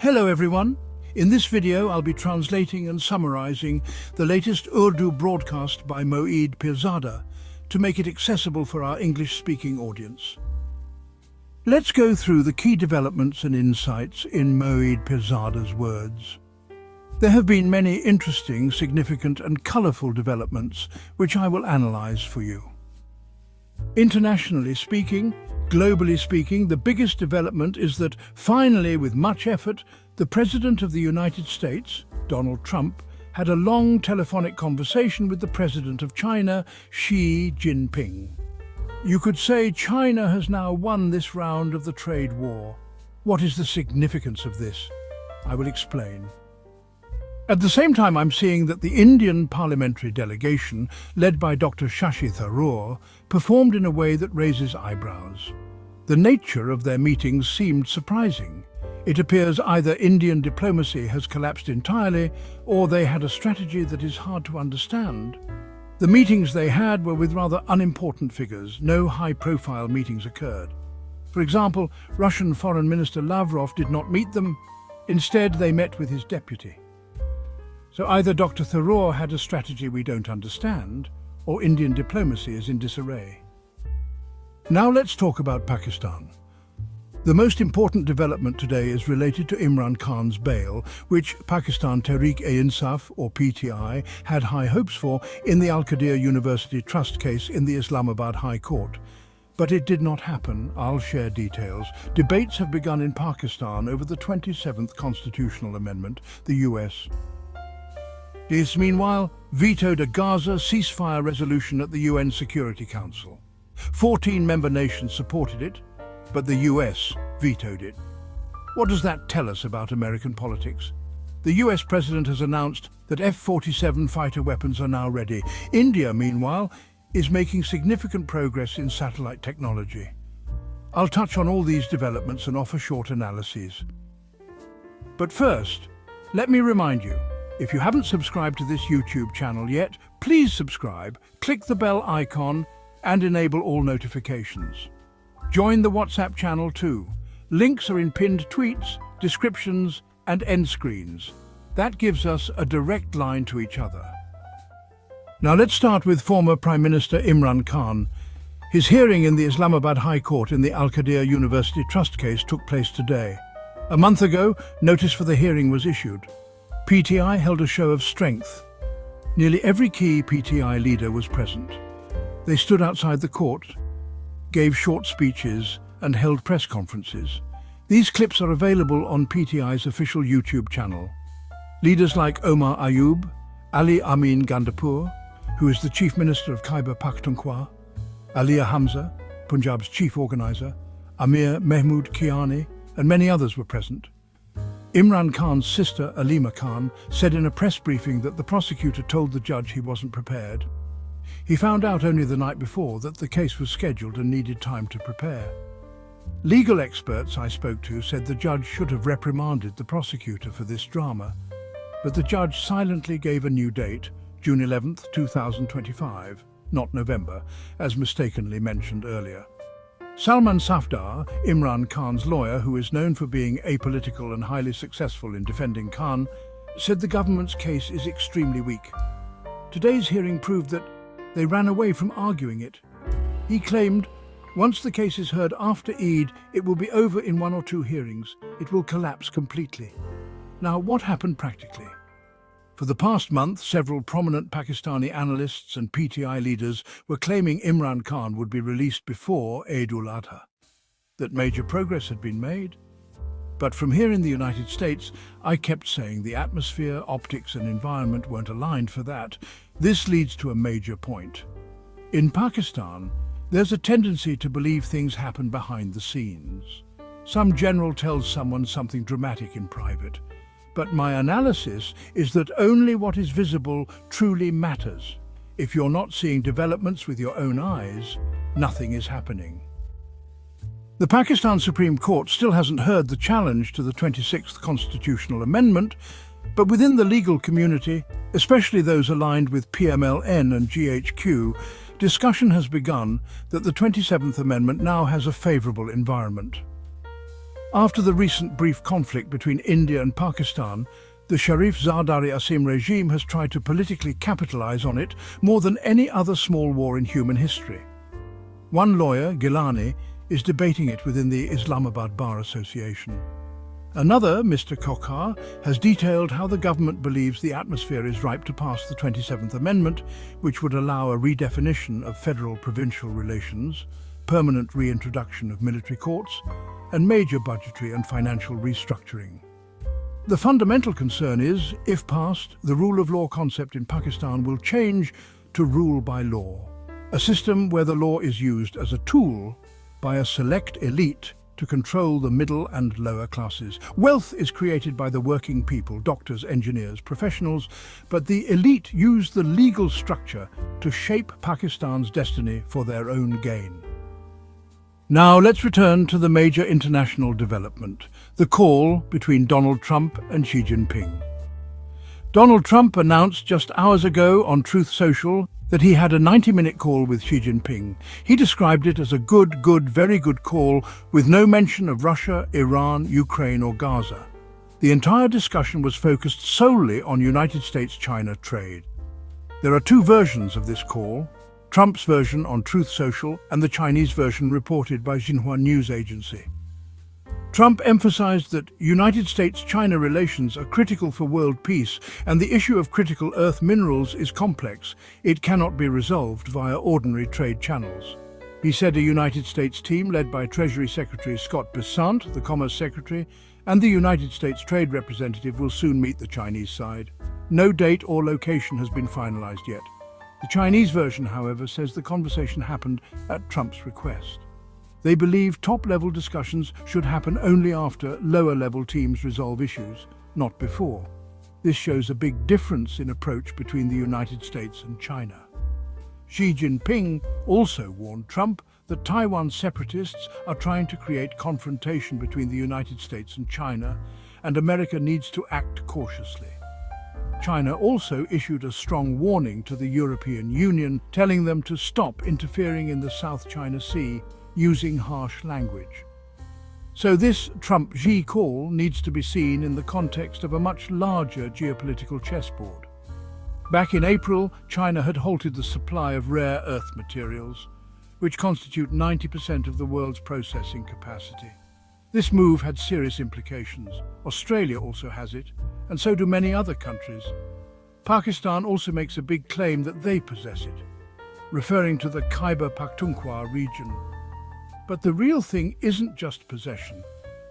Hello everyone. In this video I'll be translating and summarizing the latest Urdu broadcast by Moeed Pirzada to make it accessible for our English-speaking audience. Let's go through the key developments and insights in Moeed Pirzada's words. There have been many interesting, significant and colourful developments which I will analyse for you. Internationally speaking, globally speaking, the biggest development is that finally, with much effort, the President of the United States, Donald Trump, had a long telephonic conversation with the President of China, Xi Jinping. You could say China has now won this round of the trade war. What is the significance of this? I will explain. At the same time, I'm seeing that the Indian parliamentary delegation, led by Dr. Shashi Tharoor, performed in a way that raises eyebrows. The nature of their meetings seemed surprising. It appears either Indian diplomacy has collapsed entirely, or they had a strategy that is hard to understand. The meetings they had were with rather unimportant figures. No high-profile meetings occurred. For example, Russian Foreign Minister Lavrov did not meet them. Instead, they met with his deputy. So either Dr. Tharoor had a strategy we don't understand, or Indian diplomacy is in disarray. Now let's talk about Pakistan. The most important development today is related to Imran Khan's bail, which Pakistan Tehreek-e-Insaf, or PTI, had high hopes for in the Al-Qadir University Trust case in the Islamabad High Court. But it did not happen. I'll share details. Debates have begun in Pakistan over the 27th Constitutional Amendment, the US. This, meanwhile, vetoed a Gaza ceasefire resolution at the UN Security Council. 14 member nations supported it, but the US vetoed it. What does that tell us about American politics? The US president has announced that F-47 fighter weapons are now ready. India, meanwhile, is making significant progress in satellite technology. I'll touch on all these developments and offer short analyses. But first, let me remind you, if you haven't subscribed to this YouTube channel yet, please subscribe, click the bell icon, and enable all notifications. Join the WhatsApp channel too. Links are in pinned tweets, descriptions, and end screens. That gives us a direct line to each other. Now let's start with former Prime Minister Imran Khan. His hearing in the Islamabad High Court in the Al-Qadir University Trust case took place today. A month ago, notice for the hearing was issued. PTI held a show of strength. Nearly every key PTI leader was present. They stood outside the court, gave short speeches, and held press conferences. These clips are available on PTI's official YouTube channel. Leaders like Omar Ayub, Ali Amin Gandapur, who is the Chief Minister of Khyber Pakhtunkhwa, Aliya Hamza, Punjab's chief organizer, Amir Mahmood Kiani, and many others were present. Imran Khan's sister, Alima Khan, said in a press briefing that the prosecutor told the judge he wasn't prepared. He found out only the night before that the case was scheduled and needed time to prepare. Legal experts I spoke to said the judge should have reprimanded the prosecutor for this drama, but the judge silently gave a new date, June 11, 2025, not November, as mistakenly mentioned earlier. Salman Safdar, Imran Khan's lawyer, who is known for being apolitical and highly successful in defending Khan, said the government's case is extremely weak. Today's hearing proved that they ran away from arguing it. He claimed, once the case is heard after Eid, it will be over in 1 or 2 hearings. It will collapse completely. Now, what happened practically? For the past month, several prominent Pakistani analysts and PTI leaders were claiming Imran Khan would be released before Eid ul-Adha, that major progress had been made. But from here in the United States, I kept saying the atmosphere, optics and environment weren't aligned for that. This leads to a major point. In Pakistan, there's a tendency to believe things happen behind the scenes. Some general tells someone something dramatic in private. But my analysis is that only what is visible truly matters. If you're not seeing developments with your own eyes, nothing is happening. The Pakistan Supreme Court still hasn't heard the challenge to the 26th Constitutional Amendment, but within the legal community, especially those aligned with PMLN and GHQ, discussion has begun that the 27th Amendment now has a favourable environment. After the recent brief conflict between India and Pakistan, the Sharif Zardari Asim regime has tried to politically capitalize on it more than any other small war in human history. One lawyer, Gilani, is debating it within the Islamabad Bar Association. Another, Mr. Kokhar, has detailed how the government believes the atmosphere is ripe to pass the 27th Amendment, which would allow a redefinition of federal-provincial relations, permanent reintroduction of military courts, and major budgetary and financial restructuring. The fundamental concern is, if passed, the rule of law concept in Pakistan will change to rule by law, a system where the law is used as a tool by a select elite to control the middle and lower classes. Wealth is created by the working people, doctors, engineers, professionals, but the elite use the legal structure to shape Pakistan's destiny for their own gain. Now let's return to the major international development, the call between Donald Trump and Xi Jinping. Donald Trump announced just hours ago on Truth Social that he had a 90-minute call with Xi Jinping. He described it as a very good call with no mention of Russia, Iran, Ukraine or Gaza. The entire discussion was focused solely on United States-China trade. There are two versions of this call. Trump's version on Truth Social and the Chinese version reported by Xinhua News Agency. Trump emphasized that United States-China relations are critical for world peace and the issue of critical earth minerals is complex. It cannot be resolved via ordinary trade channels. He said a United States team led by Treasury Secretary Scott Bessent, the Commerce Secretary, and the United States Trade Representative will soon meet the Chinese side. No date or location has been finalized yet. The Chinese version, however, says the conversation happened at Trump's request. They believe top-level discussions should happen only after lower-level teams resolve issues, not before. This shows a big difference in approach between the United States and China. Xi Jinping also warned Trump that Taiwan separatists are trying to create confrontation between the United States and China, and America needs to act cautiously. China also issued a strong warning to the European Union, telling them to stop interfering in the South China Sea using harsh language. So this Trump-Xi call needs to be seen in the context of a much larger geopolitical chessboard. Back in April, China had halted the supply of rare earth materials, which constitute 90% of the world's processing capacity. This move had serious implications. Australia also has it, and so do many other countries. Pakistan also makes a big claim that they possess it, referring to the Khyber Pakhtunkhwa region. But the real thing isn't just possession.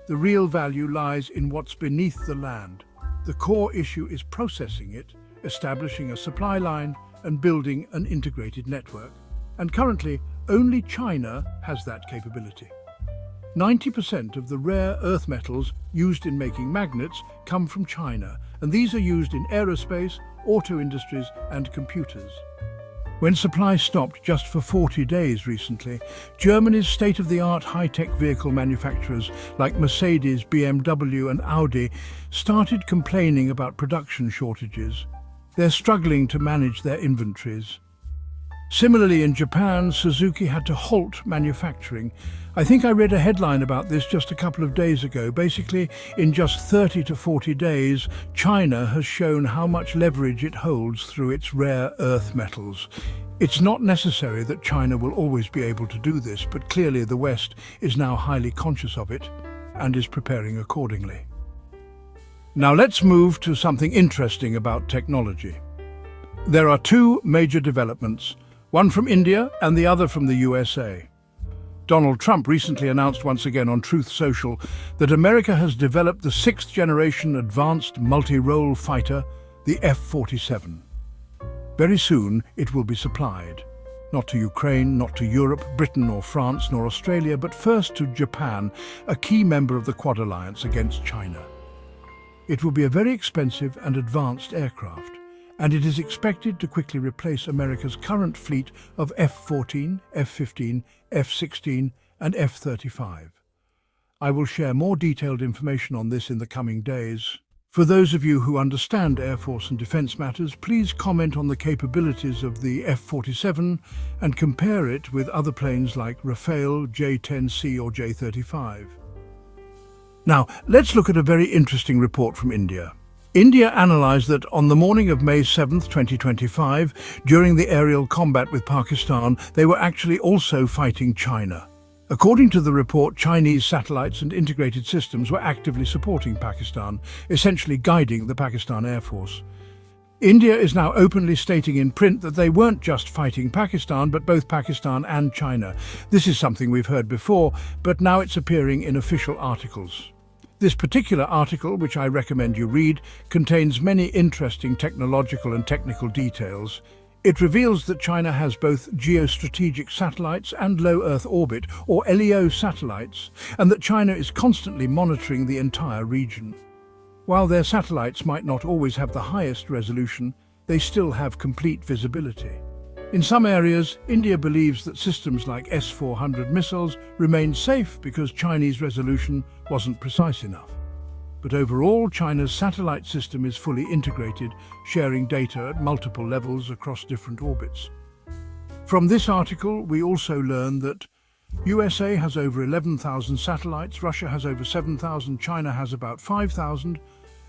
The real value lies in what's beneath the land. The core issue is processing it, establishing a supply line, and building an integrated network. And currently, only China has that capability. 90% of the rare earth metals used in making magnets come from China, and these are used in aerospace, auto industries, and computers. When supply stopped just for 40 days recently, Germany's state-of-the-art high-tech vehicle manufacturers like Mercedes, BMW, and Audi started complaining about production shortages. They're struggling to manage their inventories. Similarly, in Japan, Suzuki had to halt manufacturing. I think I read a headline about this just a couple of days ago. Basically, in just 30 to 40 days, China has shown how much leverage it holds through its rare earth metals. It's not necessary that China will always be able to do this, but clearly the West is now highly conscious of it and is preparing accordingly. Now let's move to something interesting about technology. There are two major developments, one from India and the other from the USA. Donald Trump recently announced once again on Truth Social that America has developed the sixth-generation advanced multi-role fighter, the F-47. Very soon it will be supplied, not to Ukraine, not to Europe, Britain or France nor Australia, but first to Japan, a key member of the Quad Alliance against China. It will be a very expensive and advanced aircraft, and it is expected to quickly replace America's current fleet of F-14, F-15, F-16 and F-35. I will share more detailed information on this in the coming days. For those of you who understand Air Force and defense matters, please comment on the capabilities of the F-47 and compare it with other planes like Rafale, J-10C or J-35. Now, let's look at a very interesting report from India. India analysed that on the morning of May 7th, 2025, during the aerial combat with Pakistan, they were actually also fighting China. According to the report, Chinese satellites and integrated systems were actively supporting Pakistan, essentially guiding the Pakistan Air Force. India is now openly stating in print that they weren't just fighting Pakistan, but both Pakistan and China. This is something we've heard before, but now it's appearing in official articles. This particular article, which I recommend you read, contains many interesting technological and technical details. It reveals that China has both geostrategic satellites and low Earth orbit, or LEO satellites, and that China is constantly monitoring the entire region. While their satellites might not always have the highest resolution, they still have complete visibility. In some areas, India believes that systems like S-400 missiles remain safe because Chinese resolution wasn't precise enough. But overall, China's satellite system is fully integrated, sharing data at multiple levels across different orbits. From this article, we also learn that USA has over 11,000 satellites, Russia has over 7,000, China has about 5,000,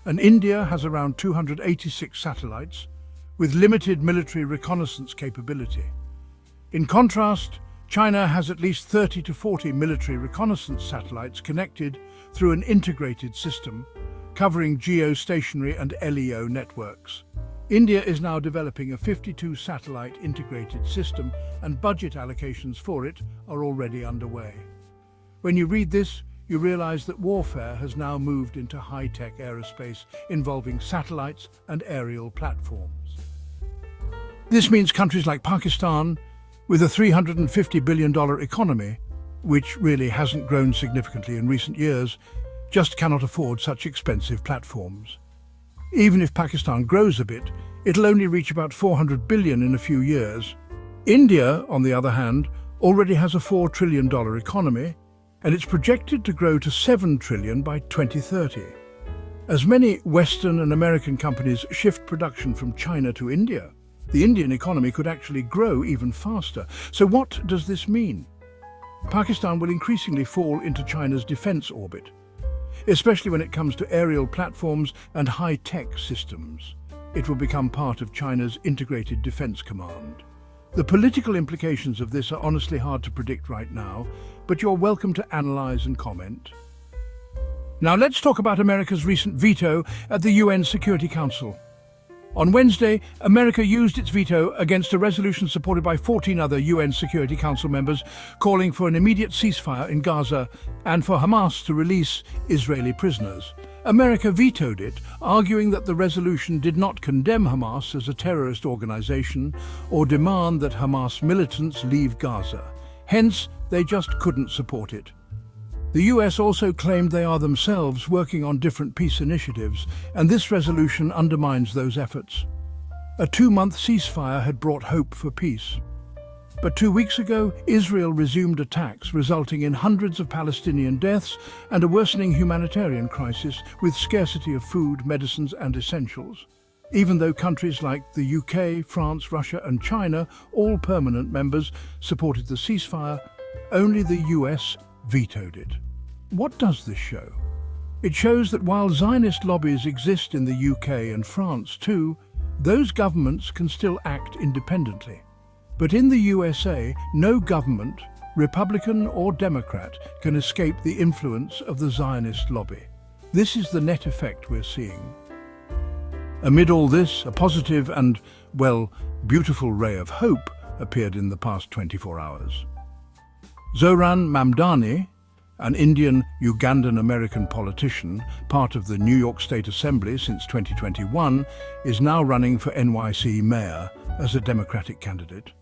and India has around 286 satellites, with limited military reconnaissance capability. In contrast, China has at least 30 to 40 military reconnaissance satellites connected through an integrated system, covering geostationary and LEO networks. India is now developing a 52-satellite integrated system, and budget allocations for it are already underway. When you read this, you realize that warfare has now moved into high-tech aerospace involving satellites and aerial platforms. This means countries like Pakistan, with a $350 billion economy, which really hasn't grown significantly in recent years, just cannot afford such expensive platforms. Even if Pakistan grows a bit, it'll only reach about $400 billion in a few years. India, on the other hand, already has a $4 trillion economy, and it's projected to grow to $7 trillion by 2030. As many Western and American companies shift production from China to India, the Indian economy could actually grow even faster. So what does this mean? Pakistan will increasingly fall into China's defense orbit, especially when it comes to aerial platforms and high-tech systems. It will become part of China's integrated defense command. The political implications of this are honestly hard to predict right now, but you're welcome to analyze and comment. Now let's talk about America's recent veto at the UN Security Council. On Wednesday, America used its veto against a resolution supported by 14 other UN Security Council members calling for an immediate ceasefire in Gaza and for Hamas to release Israeli prisoners. America vetoed it, arguing that the resolution did not condemn Hamas as a terrorist organization or demand that Hamas militants leave Gaza. Hence, they just couldn't support it. The US also claimed they are themselves working on different peace initiatives, and this resolution undermines those efforts. A 2-month ceasefire had brought hope for peace. But 2 weeks ago, Israel resumed attacks, resulting in hundreds of Palestinian deaths and a worsening humanitarian crisis with scarcity of food, medicines and essentials. Even though countries like the UK, France, Russia and China, all permanent members, supported the ceasefire, only the US vetoed it. What does this show? It shows that while Zionist lobbies exist in the UK and France too, those governments can still act independently. But in the USA, no government, Republican or Democrat, can escape the influence of the Zionist lobby. This is the net effect we're seeing. Amid all this, a positive and, well, beautiful ray of hope appeared in the past 24 hours. Zohran Mamdani, an Indian-Ugandan-American politician, part of the New York State Assembly since 2021, is now running for NYC mayor as a Democratic candidate.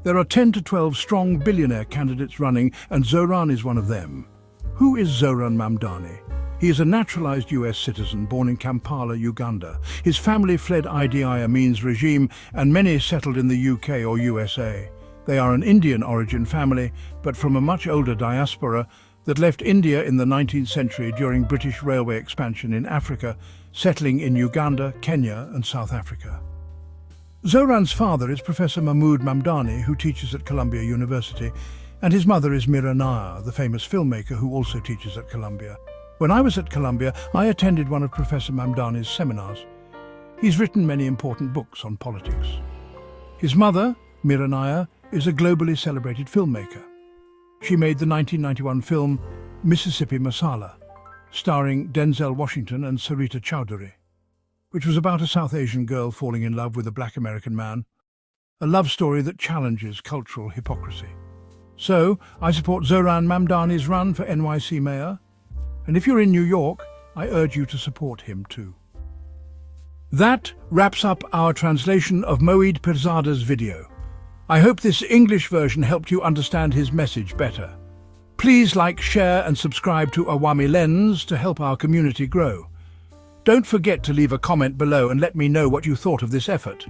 There are 10 to 12 strong billionaire candidates running, and Zohran is one of them. Who is Zohran Mamdani? He is a naturalized US citizen born in Kampala, Uganda. His family fled Idi Amin's regime, and many settled in the UK or USA. They are an Indian origin family, but from a much older diaspora that left India in the 19th century during British railway expansion in Africa, settling in Uganda, Kenya and South Africa. Zohran's father is Professor Moeed Mamdani, who teaches at Columbia University, and his mother is Mira Nair, the famous filmmaker who also teaches at Columbia. When I was at Columbia, I attended one of Professor Mamdani's seminars. He's written many important books on politics. His mother, Miranaya, is a globally celebrated filmmaker. She made the 1991 film Mississippi Masala, starring Denzel Washington and Sarita Chowdhury, which was about a South Asian girl falling in love with a black American man, a love story that challenges cultural hypocrisy. So, I support Zohran Mamdani's run for NYC mayor, and if you're in New York, I urge you to support him too. That wraps up our translation of Moeed Pirzada's video. I hope this English version helped you understand his message better. Please like, share and subscribe to Awami Lens to help our community grow. Don't forget to leave a comment below and let me know what you thought of this effort.